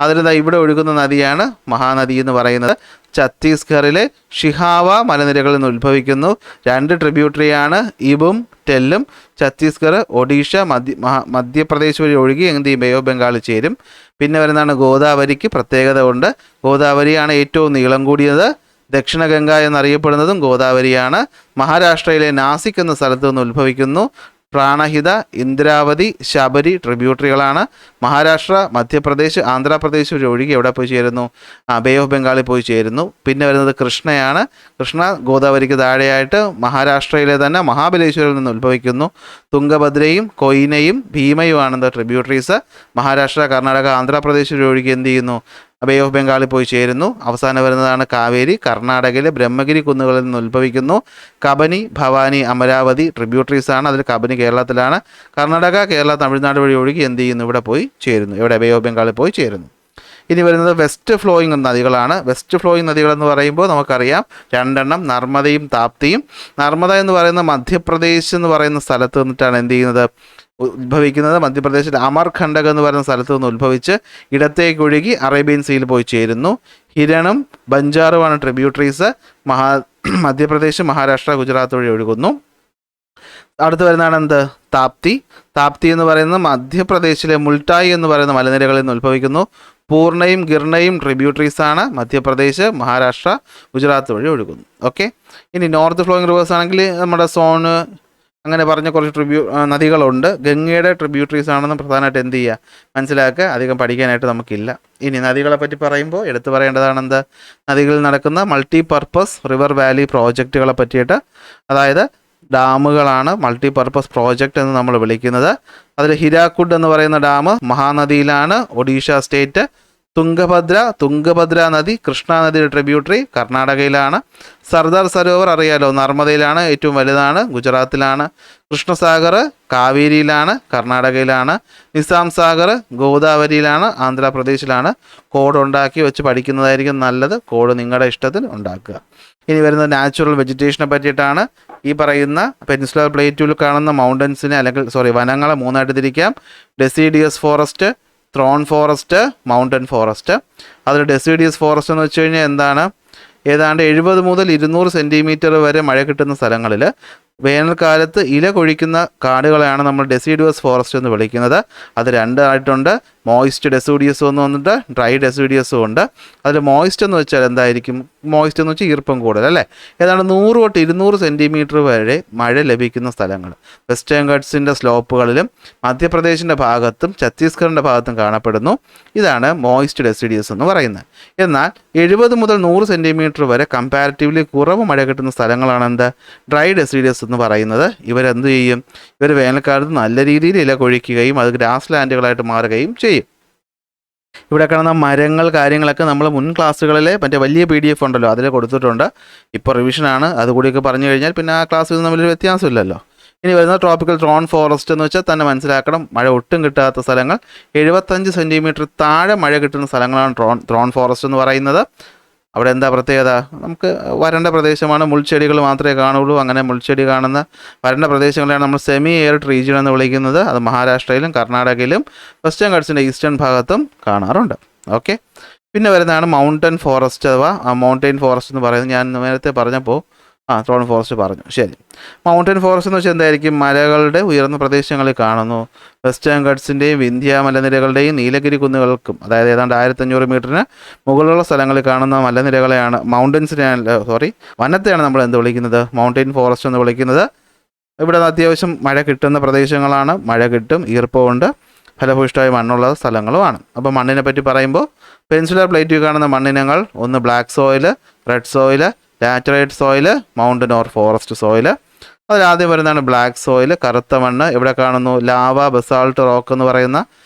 അതിൽ ഇവിടെ ഒഴുകുന്ന നദിയാണ് മഹാനദി എന്ന് പറയുന്നത്. ഛത്തീസ്ഗറിലെ ഷിഹാവ മലനിരകളിൽ നിന്ന് ഉത്ഭവിക്കുന്നു. 2 ട്രിബ്യൂട്ടറിയാണ്, ഇബും ടെല്ലും. ഛത്തീസ്ഗഡ്, ഒഡീഷ, മധ്യപ്രദേശ് വഴി ഒഴുകി എന്ത് ചെയ്യും? ബേ ഓഫ് ബംഗാളിൽ ചേരും. പിന്നെ വരുന്നതാണ് ഗോദാവരിക്ക് പ്രത്യേകത ഉണ്ട്. ഗോദാവരിയാണ് ഏറ്റവും നീളം കൂടിയത്. ദക്ഷിണ ഗംഗ എന്നറിയപ്പെടുന്നതും ഗോദാവരിയാണ്. മഹാരാഷ്ട്രയിലെ നാസിക് എന്ന സ്ഥലത്ത് നിന്ന് ഉത്ഭവിക്കുന്നു. പ്രാണഹിത, ഇന്ദ്രാവതി, ശബരി ട്രിബ്യൂട്ടറികളാണ്. മഹാരാഷ്ട്ര, മധ്യപ്രദേശ്, ആന്ധ്രാപ്രദേശ് വഴി ഒഴുകി എവിടെ പോയി ചേരുന്നു? ബേ ഓഫ് ബംഗാളിൽ പോയി ചേരുന്നു. പിന്നെ വരുന്നത് കൃഷ്ണയാണ്. കൃഷ്ണ ഗോദാവരിക്ക് താഴെയായിട്ട് മഹാരാഷ്ട്രയിലെ തന്നെ മഹാബലേശ്വരിൽ നിന്ന് ഉത്ഭവിക്കുന്നു. തുംഗഭദ്രയും കൊയ്നയും ഭീമയുമാണ് ട്രിബ്യൂട്ടറീസ്. മഹാരാഷ്ട്ര, കർണാടക, ആന്ധ്രാപ്രദേശ് വഴി ഒഴുകി എന്ത് ചെയ്യുന്നു? ബേ ഓഫ് ബംഗാളിൽ പോയി ചേരുന്നു. അവസാനം വരുന്നതാണ് കാവേരി. കർണാടകയിലെ ബ്രഹ്മഗിരി കുന്നുകളിൽ നിന്ന് ഉത്ഭവിക്കുന്നു. കബനി, ഭവാനി, അമരാവതി ട്രിബ്യൂട്ടറീസ് ആണ്. അതിൽ കബനി കേരളത്തിലാണ്. കർണാടക, കേരള, തമിഴ്നാട് വഴി ഒഴുകി എന്ത് ചെയ്യുന്നു? ഇവിടെ പോയി ചേരുന്നു. ഇവിടെ ബേ ഓഫ് ബംഗാളിൽ പോയി ചേരുന്നു. ഇനി വരുന്നത് വെസ്റ്റ് ഫ്ലോയിങ് നദികളാണ്. വെസ്റ്റ് ഫ്ലോയിങ് നദികളെന്ന് പറയുമ്പോൾ നമുക്കറിയാം 2 എണ്ണം, നർമ്മദയും താപ്തിയും. നർമ്മദ എന്ന് പറയുന്ന മധ്യപ്രദേശ് എന്ന് പറയുന്ന സ്ഥലത്ത് നിന്നിട്ടാണ് എന്ത് ചെയ്യുന്നത്? ഉത്ഭവിക്കുന്നത്. മധ്യപ്രദേശിൽ അമർഖണ്ഡക് എന്ന് പറയുന്ന സ്ഥലത്ത് നിന്ന് ഉത്ഭവിച്ച് ഇടത്തേക്ക് ഒഴുകി അറേബ്യൻ സീയിൽ പോയി ചേരുന്നു. ഹിരണും ബഞ്ചാറുമാണ് ട്രിബ്യൂട്ടറീസ്. മധ്യപ്രദേശ്, മഹാരാഷ്ട്ര, ഗുജറാത്ത് വഴി ഒഴുകുന്നു. അടുത്ത് വരുന്നതാണ് എന്ത്? താപ്തി. താപ്തി എന്ന് പറയുന്നത് മധ്യപ്രദേശിലെ മുൾട്ടായി എന്ന് പറയുന്ന മലനിരകളിൽ നിന്ന് ഉത്ഭവിക്കുന്നു. പൂർണ്ണയും ഗിർണയും ട്രിബ്യൂട്ടറീസാണ്. മധ്യപ്രദേശ്, മഹാരാഷ്ട്ര, ഗുജറാത്ത് വഴി ഒഴുകുന്നു. ഓക്കെ, ഇനി നോർത്ത് ഫ്ലോയിങ് റിവേഴ്സ് ആണെങ്കിൽ നമ്മുടെ സോണ് അങ്ങനെ പറഞ്ഞ കുറച്ച് നദികളുണ്ട്. ഗംഗയുടെ ട്രിബ്യൂട്ടറീസ് ആണെന്ന് പ്രധാനമായിട്ട് എന്ത് ചെയ്യുക? മനസ്സിലാക്കുക. അധികം പഠിക്കാനായിട്ട് നമുക്കില്ല. ഇനി നദികളെ പറ്റി പറയുമ്പോൾ എടുത്തു പറയേണ്ടതാണ് എന്ത്? നദികളിൽ നടക്കുന്ന മൾട്ടി പർപ്പസ് റിവർ വാലി പ്രോജക്റ്റുകളെ പറ്റിയിട്ട്. അതായത് ഡാമുകളാണ് മൾട്ടിപർപ്പസ് പ്രോജക്റ്റ് എന്ന് നമ്മൾ വിളിക്കുന്നത്. അതിൽ ഹിരാക്കുഡ് എന്ന് പറയുന്ന ഡാം മഹാനദിയിലാണ്, ഒഡീഷ സ്റ്റേറ്റ്. തുംഗഭദ്ര നദി, കൃഷ്ണ നദിയുടെ ട്രിബ്യൂട്ടറി, കർണാടകയിലാണ്. സർദാർ സരോവർ അറിയാലോ, നർമ്മദയിലാണ്, ഏറ്റവും വലുതാണ്, ഗുജറാത്തിലാണ്. കൃഷ്ണസാഗർ കാവേരിയിലാണ്, കർണാടകയിലാണ്. നിസാം സാഗർ ഗോദാവരിയിലാണ്, ആന്ധ്രാപ്രദേശിലാണ്. കോഡ് ഉണ്ടാക്കി വെച്ച് പഠിക്കുന്നതായിരിക്കും നല്ലത്. കോഡ് നിങ്ങളുടെ ഇഷ്ടത്തിന് ഉണ്ടാക്കുക. ഇനി വരുന്നത് നാച്ചുറൽ വെജിറ്റേഷനെ പറ്റിയിട്ടാണ്. ഈ പറയുന്ന പെനിൻസുലർ പ്ലേറ്റിൽ കാണുന്ന മൗണ്ടൻസിനെ വനങ്ങളെ 3ആയിട്ട് തിരിക്കാം. Deciduous forest, thorn forest, mountain forest. അതിൽ ഡെസിഡിയസ് ഫോറസ്റ്റ് എന്ന് വെച്ച് കഴിഞ്ഞാൽ എന്താണ്? ഏതാണ്ട് 70 മുതൽ 200 സെൻറ്റിമീറ്റർ വരെ മഴ കിട്ടുന്ന സ്ഥലങ്ങളിൽ വേനൽക്കാലത്ത് ഇല കൊഴിക്കുന്ന കാടുകളെയാണ് നമ്മൾ ഡെസിഡുവസ് ഫോറസ്റ്റ് എന്ന് വിളിക്കുന്നത്. അത് 2 ആയിട്ടുണ്ട്. മോയിസ്റ്റ് ഡെസിഡിയസും എന്ന് വന്നിട്ട് ഡ്രൈ ഡെസിഡിയസും ഉണ്ട്. അതിൽ മോയിസ്റ്റ് എന്ന് വെച്ചാൽ എന്തായിരിക്കും? മോയിസ്റ്റ് എന്ന് വെച്ചാൽ ഈർപ്പം കൂടുതൽ അല്ലേ. ഏതാണ്ട് 100 തൊട്ട് 200 സെൻറ്റിമീറ്റർ വരെ മഴ ലഭിക്കുന്ന സ്ഥലങ്ങൾ വെസ്റ്റേൺ ഘട്ട്സിൻ്റെ സ്ലോപ്പുകളിലും മധ്യപ്രദേശിൻ്റെ ഭാഗത്തും ഛത്തീസ്ഗഡിൻ്റെ ഭാഗത്തും കാണപ്പെടുന്നു. ഇതാണ് മോയിസ്റ്റ് ഡെസിഡിയസ് എന്ന് പറയുന്നത്. എന്നാൽ 70 മുതൽ 100 സെൻറ്റിമീറ്റർ വരെ കമ്പാരിറ്റീവ്ലി കുറവ് മഴ കിട്ടുന്ന സ്ഥലങ്ങളാണ് എന്ത്? ഡ്രൈ ഡെസിഡിയസ് എന്ന് പറയുന്നത്. ഇവരെന്ത് ചെയ്യും? ഇവർ വേനൽക്കാലത്ത് നല്ല രീതിയിൽ ഇല കൊഴിക്കുകയും അത് ഗ്രാസ് ലാൻഡുകളായിട്ട് മാറുകയും ചെയ്യും. ഇവിടെ കാണുന്ന മരങ്ങൾ കാര്യങ്ങളൊക്കെ നമ്മൾ മുൻ ക്ലാസ്സുകളിലെ മറ്റേ വലിയ PDF ഉണ്ടല്ലോ അതിൽ കൊടുത്തിട്ടുണ്ട്. ഇപ്പോൾ റിവിഷനാണ്. അതുകൂടിയൊക്കെ പറഞ്ഞു കഴിഞ്ഞാൽ പിന്നെ ആ ക്ലാസ്സിൽ തമ്മിലൊരു വ്യത്യാസമില്ലല്ലോ. ഇനി വരുന്ന ട്രോപ്പിക്കൽ ത്രോൺ ഫോറസ്റ്റ് എന്ന് വെച്ചാൽ തന്നെ മനസ്സിലാക്കണം, മഴ ഒട്ടും കിട്ടാത്ത സ്ഥലങ്ങൾ. 75 സെൻറ്റിമീറ്റർ താഴെ മഴ കിട്ടുന്ന സ്ഥലങ്ങളാണ് ത്രോൺ ഫോറസ്റ്റ് എന്ന് പറയുന്നത്. അവിടെ എന്താ പ്രത്യേകത? നമുക്ക് വരണ്ട പ്രദേശമാണ്, മുൾച്ചെടികൾ മാത്രമേ കാണുള്ളൂ. അങ്ങനെ മുൾച്ചെടി കാണുന്ന വരണ്ട പ്രദേശങ്ങളെയാണ് നമ്മൾ സെമി എയർഡ് റീജിയൻ എന്ന് വിളിക്കുന്നത്. അത് മഹാരാഷ്ട്രയിലും കർണാടകയിലും വെസ്റ്റേൺ ഘട്ട്സിൻ്റെ ഈസ്റ്റേൺ ഭാഗത്തും കാണാറുണ്ട്. ഓക്കെ, പിന്നെ വരുന്നതാണ് മൗണ്ടൻ ഫോറസ്റ്റ് അഥവാ മൗണ്ടെയിൻ ഫോറസ്റ്റ് എന്ന് പറയുന്നത്. ഞാൻ നേരത്തെ പറഞ്ഞപ്പോൾ ത്രോൺ ഫോറസ്റ്റ് പറഞ്ഞു. ശരി, മൗണ്ടൻ ഫോറസ്റ്റ് എന്ന് വെച്ചാൽ എന്തായിരിക്കും? മലകളുടെ ഉയർന്ന പ്രദേശങ്ങളിൽ കാണുന്നു. വെസ്റ്റേൺ ഘട്ട്സിൻ്റെയും വിന്ധ്യ മലനിരകളുടെയും നീലഗിരി കുന്നുകൾക്കും, അതായത് ഏതാണ്ട് 1500 മീറ്ററിന് മുകളിലുള്ള സ്ഥലങ്ങളിൽ കാണുന്ന മലനിരകളെയാണ് വനത്തെയാണ് നമ്മൾ എന്ത് വിളിക്കുന്നത്? മൗണ്ടെയിൻ ഫോറസ്റ്റ് എന്ന് വിളിക്കുന്നത്. ഇവിടെ അത്യാവശ്യം മഴ കിട്ടുന്ന പ്രദേശങ്ങളാണ്. മഴ കിട്ടും, ഈർപ്പമുണ്ട്, ഫലഭൂയിഷ്ടമായ മണ്ണുള്ള സ്ഥലങ്ങളുമാണ്. അപ്പോൾ മണ്ണിനെ പറ്റി പറയുമ്പോൾ പെൻസുലർ പ്ലേറ്റിൽ കാണുന്ന മണ്ണിനങ്ങൾ ഒന്ന് black soil, red soil, laterite soil, mountain or forest soil. അതിലാദ്യം വരുന്നതാണ് ബ്ലാക്ക് സോയിൽ, കറുത്ത മണ്ണ്. ഇവിടെ കാണുന്നു ലാവ ബസാൾട്ട് റോക്ക് എന്ന് പറയുന്ന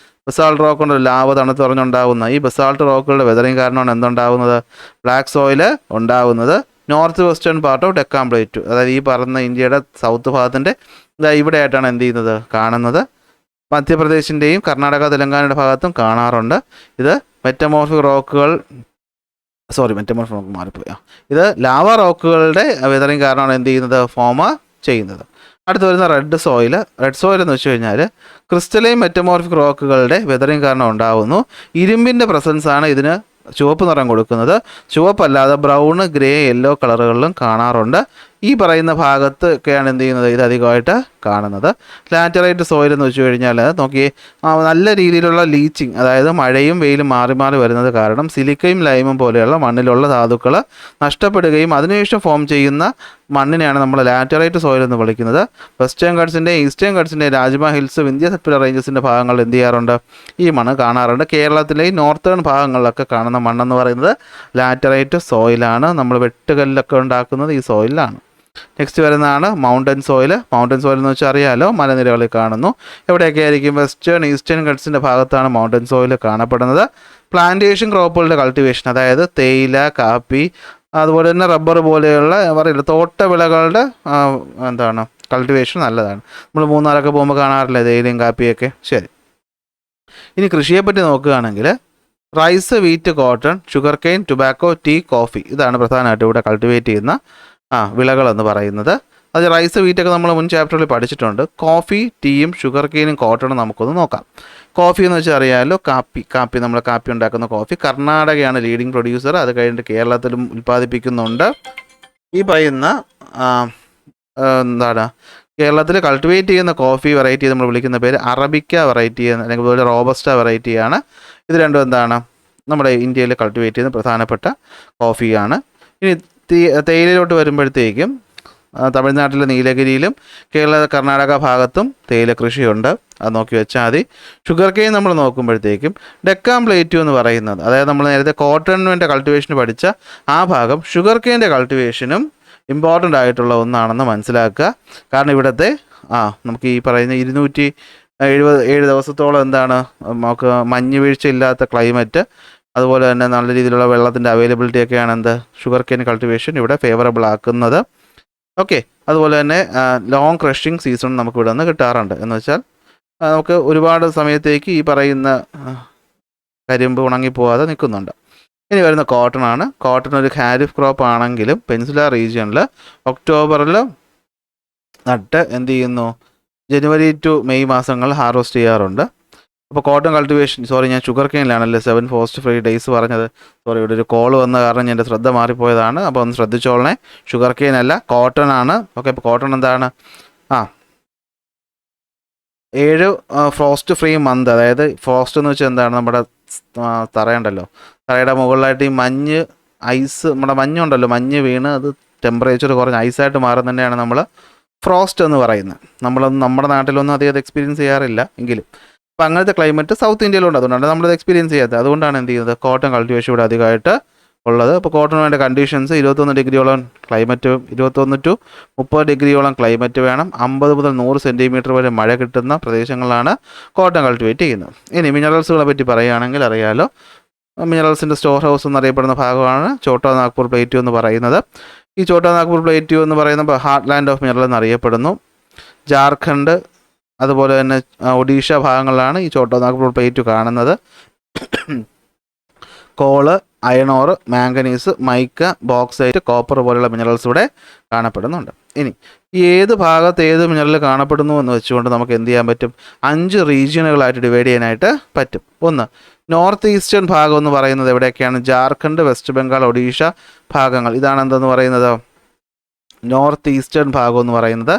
ബസാൾട്ട് റോക്ക് കൊണ്ട് ലാവ തണുത്ത് പറഞ്ഞുണ്ടാകുന്ന ഈ ബസാൾട്ട് റോക്കുകളുടെ വെതറിങ് കാരണമാണ് എന്തുണ്ടാകുന്നത്? ബ്ലാക്ക് സോയിൽ ഉണ്ടാകുന്നത്. North western part of Deccan plate, അതായത് ഈ പറഞ്ഞ ഇന്ത്യയുടെ സൗത്ത് ഭാഗത്തിൻ്റെ ഇവിടെ ആയിട്ടാണ് എന്ത് ചെയ്യുന്നത്? കാണുന്നത്. മധ്യപ്രദേശിൻ്റെയും കർണാടക തെലങ്കാനയുടെ ഭാഗത്തും കാണാറുണ്ട്. ഇത് മെറ്റമോർഫിക് റോക്കുകൾ മാറിപ്പോയി. ഇത് ലാവ റോക്കുകളുടെ വെതറിങ് കാരണമാണ് എന്ത് ചെയ്യുന്നത്? ഫോം ചെയ്യുന്നത്. അടുത്ത് വരുന്ന റെഡ് സോയിൽ. റെഡ് സോയിൽ എന്ന് വെച്ച് കഴിഞ്ഞാൽ ക്രിസ്റ്റലൈൻ മെറ്റമോർഫിക് റോക്കുകളുടെ വെതറിങ് കാരണം ഉണ്ടാകുന്നു. ഇരുമ്പിൻ്റെ പ്രസൻസാണ് ഇതിന് ചുവപ്പ് നിറം കൊടുക്കുന്നത്. ചുവപ്പല്ലാതെ ബ്രൗൺ, ഗ്രേ, യെല്ലോ കളറുകളിലും കാണാറുണ്ട്. ഈ പറയുന്ന ഭാഗത്ത് ഒക്കെയാണ് എന്ത് ചെയ്യുന്നത്? ഇത് അധികമായിട്ട് കാണുന്നത്. ലാറ്ററൈറ്റ് സോയിൽ എന്ന് വെച്ച് കഴിഞ്ഞാൽ നോക്കിയേ, നല്ല രീതിയിലുള്ള ലീച്ചിങ്, അതായത് മഴയും വെയിലും മാറി മാറി വരുന്നത് കാരണം സിലിക്കയും ലൈമും പോലെയുള്ള മണ്ണിലുള്ള ധാതുക്കൾ നഷ്ടപ്പെടുകയും അതിനുശേഷം ഫോം ചെയ്യുന്ന മണ്ണിനെയാണ് നമ്മൾ ലാറ്ററൈറ്റ് സോയിൽ എന്ന് വിളിക്കുന്നത്. വെസ്റ്റേൺ ഘട്ട്സിൻ്റെ ഈസ്റ്റേൺ ഘട്ട്സിൻ്റെ രാജ്മ ഹിൽസ്, വിന്ധ്യ സത്പുര റേഞ്ചസിൻ്റെ ഭാഗങ്ങളിൽ എന്ത് ചെയ്യാറുണ്ട്? ഈ മണ്ണ് കാണാറുണ്ട്. കേരളത്തിലെ ഈ നോർത്തേൺ ഭാഗങ്ങളിലൊക്കെ കാണുന്ന മണ്ണെന്ന് പറയുന്നത് ലാറ്ററൈറ്റ് സോയിലാണ്. നമ്മൾ വെട്ടുകല്ലൊക്കെ ഉണ്ടാക്കുന്നത് ഈ സോയിലാണ്. നെക്സ്റ്റ് വരുന്നതാണ് മൗണ്ടൻ സോയിൽ. മൗണ്ടൻ സോയിൽ എന്ന് വെച്ചാൽ അറിയാലോ, മലനിരകളിൽ കാണുന്നു. എവിടെയൊക്കെ ആയിരിക്കും? വെസ്റ്റേൺ ഈസ്റ്റേൺ ഘട്ട്സിൻ്റെ ഭാഗത്താണ് മൗണ്ടൻ സോയിൽ കാണപ്പെടുന്നത്. പ്ലാന്റേഷൻ ക്രോപ്പുകളുടെ കൾട്ടിവേഷൻ, അതായത് തേയില, കാപ്പി, അതുപോലെ തന്നെ റബ്ബർ പോലെയുള്ള പറയില്ല തോട്ടവിളകളുടെ കൾട്ടിവേഷൻ നല്ലതാണ്. നമ്മൾ മൂന്നാറൊക്കെ പോകുമ്പോൾ കാണാറില്ലേ തേയിലയും കാപ്പിയൊക്കെ. ശരി, ഇനി കൃഷിയെപ്പറ്റി നോക്കുകയാണെങ്കിൽ rice, wheat, cotton, sugarcane, tobacco, tea, coffee, ഇതാണ് പ്രധാനമായിട്ട് ഇവിടെ കൾട്ടിവേറ്റ് ചെയ്യുന്ന വിളകളെന്ന് പറയുന്നത്. അത് റൈസ്, വീറ്റൊക്കെ നമ്മൾ മുൻ ചാപ്റ്ററിൽ പഠിച്ചിട്ടുണ്ട്. കോഫി, ടീയും ഷുഗർ കെയിനും കോട്ടണും നമുക്കൊന്ന് നോക്കാം. കോഫി എന്ന് വെച്ചാൽ അറിയാമല്ലോ, കാപ്പി നമ്മൾ കാപ്പി ഉണ്ടാക്കുന്ന കോഫി. കർണാടകയാണ് leading producer. അത് കഴിഞ്ഞിട്ട് കേരളത്തിലും ഉൽപ്പാദിപ്പിക്കുന്നുണ്ട്. ഈ പറയുന്ന കേരളത്തിൽ കൾട്ടിവേറ്റ് ചെയ്യുന്ന കോഫി വെറൈറ്റി നമ്മൾ വിളിക്കുന്ന പേര് അറബിക്ക വെറൈറ്റി അല്ലെങ്കിൽ അതുപോലെ റോബസ്റ്റ വെറൈറ്റിയാണ്. ഇത് രണ്ടും നമ്മുടെ ഇന്ത്യയിൽ കൾട്ടിവേറ്റ് ചെയ്യുന്ന പ്രധാനപ്പെട്ട കോഫിയാണ്. ഇനി തേയിലയിലോട്ട് വരുമ്പോഴത്തേക്കും തമിഴ്നാട്ടിലെ നീലഗിരിയിലും കർണാടക ഭാഗത്തും തേയില കൃഷിയുണ്ട്. അത് നോക്കി വെച്ചാൽ മതി. ഷുഗർ കെയിൻ നമ്മൾ നോക്കുമ്പോഴത്തേക്കും ഡെക്കാൻ പ്ലേറ്റു എന്ന് പറയുന്നത്, അതായത് നമ്മൾ നേരത്തെ കോട്ടണിൻ്റെ കൾട്ടിവേഷൻ പഠിച്ച ആ ഭാഗം ഷുഗർ കെയിൻ്റെ കൾട്ടിവേഷനും ഇമ്പോർട്ടൻ്റ് ആയിട്ടുള്ള ഒന്നാണെന്ന് മനസ്സിലാക്കുക. കാരണം ഇവിടുത്തെ നമുക്ക് ഈ പറയുന്ന 277 ദിവസത്തോളം നമുക്ക് മഞ്ഞ് വീഴ്ച ഇല്ലാത്ത ക്ലൈമറ്റ്, അതുപോലെ തന്നെ നല്ല രീതിയിലുള്ള വെള്ളത്തിൻ്റെ അവൈലബിലിറ്റി ഒക്കെയാണ് ഷുഗർ കെയിൻ കൾട്ടിവേഷൻ ഇവിടെ ഫേവറബിൾ ആക്കുന്നത്. ഓക്കെ, അതുപോലെ തന്നെ ലോങ് ക്രഷിങ് സീസൺ നമുക്ക് ഇവിടെ നിന്ന് കിട്ടാറുണ്ട്. എന്ന് വെച്ചാൽ നമുക്ക് ഒരുപാട് സമയത്തേക്ക് ഈ പറയുന്ന കരിമ്പ് ഉണങ്ങിപ്പോവാതെ നിൽക്കുന്നുണ്ട്. ഇനി വരുന്ന കോട്ടൺ ആണ്. കോട്ടൺ ഒരു ഖാരിഫ് ക്രോപ്പ് ആണെങ്കിലും പെൻസുല റീജിയനിൽ ഒക്ടോബറിൽ നട്ട് എന്ത് ചെയ്യുന്നു? ജനുവരി ടു മെയ് മാസങ്ങൾ ഹാർവെസ്റ്റ് ചെയ്യാറുണ്ട്. അപ്പോൾ കോട്ടൺ കൾട്ടിവേഷൻ, ഞാൻ ഷുഗർ കെയിനിലാണല്ലേ 7 ഫോസ്റ്റ് ഫ്രീ ഡേയ്സ് പറഞ്ഞത്. ഇവിടെ ഒരു കോൾ വന്ന കാരണം എൻ്റെ ശ്രദ്ധ മാറിപ്പോയതാണ്. അപ്പോൾ ഒന്ന് ശ്രദ്ധിച്ചോളണേ. ഷുഗർ കെയിൻ അല്ല, കോട്ടൺ ആണ്. ഓക്കെ, അപ്പോൾ കോട്ടൺ എന്താണ്? 7 ഫ്രോസ്റ്റ് ഫ്രീ മന്ത്, അതായത് ഫ്രോസ്റ്റ് എന്ന് വെച്ചാൽ എന്താണ്, നമ്മുടെ തറയുണ്ടല്ലോ, തറയുടെ മുകളിലായിട്ട് ഈ മഞ്ഞ് ഐസ്, നമ്മുടെ മഞ്ഞുണ്ടല്ലോ, മഞ്ഞ് വീണ് അത് ടെമ്പറേച്ചർ കുറഞ്ഞ് ഐസായിട്ട് മാറുന്നതന്നെയാണ് നമ്മൾ ഫ്രോസ്റ്റ് എന്ന് പറയുന്നത്. നമ്മുടെ നാട്ടിലൊന്നും അധികം അത് എക്സ്പീരിയൻസ് ചെയ്യാറില്ല എങ്കിലും. അപ്പോൾ അങ്ങനത്തെ ക്ലൈമറ്റ് സൗത്ത് ഇന്ത്യയിലുണ്ട്, അതുകൊണ്ടാണ് നമ്മളത് എക്സ്പീരിയൻസ് ചെയ്യാത്തത്. അതുകൊണ്ടാണ് എന്ത് ചെയ്യുന്നത്, കോട്ടൺ കൾട്ടിവേഷൻ ഇവിടെ അധികമായിട്ട് ഉള്ളത്. അപ്പോൾ കോട്ടൺ വേണ്ട കണ്ടീഷൻസ് 21 ഡിഗ്രിയോളം ക്ലൈമറ്റ്, 21 to 30 ഡിഗ്രിയോളം ക്ലൈമറ്റ് വേണം. 50 മുതൽ 100 സെൻറ്റിമീറ്റർ വരെ മഴ കിട്ടുന്ന പ്രദേശങ്ങളാണ് കോട്ടൺ കൾട്ടിവേറ്റ് ചെയ്യുന്നത്. ഇനി മിനറൽസുകളെ പറ്റി പറയുകയാണെങ്കിൽ അറിയാലോ, മിനറൽസിൻ്റെ സ്റ്റോർ ഹൗസ് എന്നറിയപ്പെടുന്ന ഭാഗമാണ് ഛോട്ടാ നാഗ്പൂർ പ്ലേറ്റ്യൂ എന്ന് പറയുന്നത്. ഈ ഛോട്ടാ നാഗ്പൂർ പ്ലേറ്റ്യൂ എന്ന് പറയുന്ന ഹാർട്ട് ലാൻഡ് ഓഫ് മിനറൽ എന്നറിയപ്പെടുന്നു. ജാർഖണ്ഡ് അതുപോലെ തന്നെ ഒഡീഷ ഭാഗങ്ങളിലാണ് ഈ ഛോട്ടാ നാഗ്പൂർ പ്ലേറ്റ്യൂ കാണുന്നത്. Call, iron or, manganese, mica, bauxite, copper പോലെയുള്ള മിനറൽസ് ഇവിടെ കാണപ്പെടുന്നുണ്ട്. ഇനി ഏത് ഭാഗത്ത് ഏത് മിനറൽ കാണപ്പെടുന്നു എന്ന് വെച്ചുകൊണ്ട് നമുക്ക് എന്ത് ചെയ്യാൻ പറ്റും, 5 റീജിയനുകളായിട്ട് ഡിവൈഡ് ചെയ്യാനായിട്ട് പറ്റും. ഒന്ന്, നോർത്ത് ഈസ്റ്റേൺ ഭാഗം എന്ന് പറയുന്നത് എവിടെയൊക്കെയാണ്, ജാർഖണ്ഡ്, വെസ്റ്റ് ബംഗാൾ, ഒഡീഷ ഭാഗങ്ങൾ. ഇതാണ് എന്തെന്ന് പറയുന്നത്, നോർത്ത് ഈസ്റ്റേൺ ഭാഗം എന്ന് പറയുന്നത്.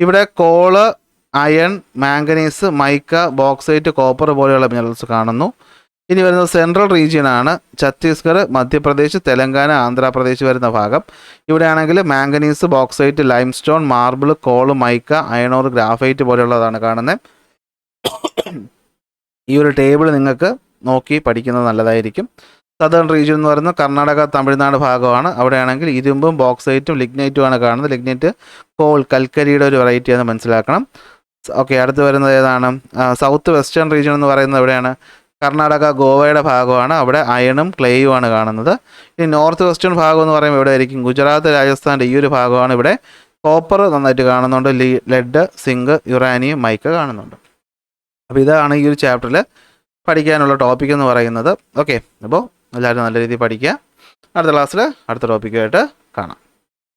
ഇവിടെ coal, iron, manganese, mica, bauxite, copper പോലെയുള്ള മിനറൽസ് കാണുന്നു. ഇനി വരുന്നത് സെൻട്രൽ റീജിയനാണ്, ഛത്തീസ്ഗഡ്, മധ്യപ്രദേശ്, തെലങ്കാന, ആന്ധ്രാപ്രദേശ് വരുന്ന ഭാഗം. ഇവിടെയാണെങ്കിൽ manganese, bauxite, limestone, marble, coal, mica, iron ore, graphite പോലെയുള്ളതാണ് കാണുന്നത്. ഈ ഒരു ടേബിൾ നിങ്ങൾക്ക് നോക്കി പഠിക്കുന്നത് നല്ലതായിരിക്കും. സദേൺ റീജിയൻ എന്ന് പറയുന്നത് കർണാടക, തമിഴ്നാട് ഭാഗമാണ്. അവിടെയാണെങ്കിൽ ഇരുമ്പും ബോക്സൈറ്റും ലിഗ്നൈറ്റുമാണ് കാണുന്നത്. ലിഗ്നൈറ്റ് കോൾ, കൽക്കരിയുടെ ഒരു വെറൈറ്റിയാണെന്ന് മനസ്സിലാക്കണം. ഓക്കെ, അടുത്ത് വരുന്നത് ഏതാണ്, സൗത്ത് വെസ്റ്റേൺ റീജിയൻ എന്ന് പറയുന്നത് എവിടെയാണ്, കർണാടക, ഗോവയുടെ ഭാഗമാണ്. അവിടെ അയണും ക്ലേയുമാണ് കാണുന്നത്. ഇനി നോർത്ത് വെസ്റ്റേൺ ഭാഗം എന്ന് പറയുമ്പോൾ എവിടെ ആയിരിക്കും, ഗുജറാത്ത്, രാജസ്ഥാൻ്റെ ഈ ഒരു ഭാഗമാണ്. ഇവിടെ കോപ്പർ നന്നായിട്ട് കാണുന്നുണ്ട്, ലെഡ്, സിങ്ക്, യുറാനിയം, മൈക്ക കാണുന്നുണ്ട്. അപ്പോൾ ഇതാണ് ഈ ഒരു ചാപ്റ്ററിൽ പഠിക്കാനുള്ള ടോപ്പിക് എന്ന് പറയുന്നത്. ഓക്കെ, അപ്പോൾ എല്ലാവരും നല്ല രീതിയിൽ പഠിക്കുക. അടുത്ത ക്ലാസ്സിൽ അടുത്ത ടോപ്പിക്കുമായിട്ട് കാണാം.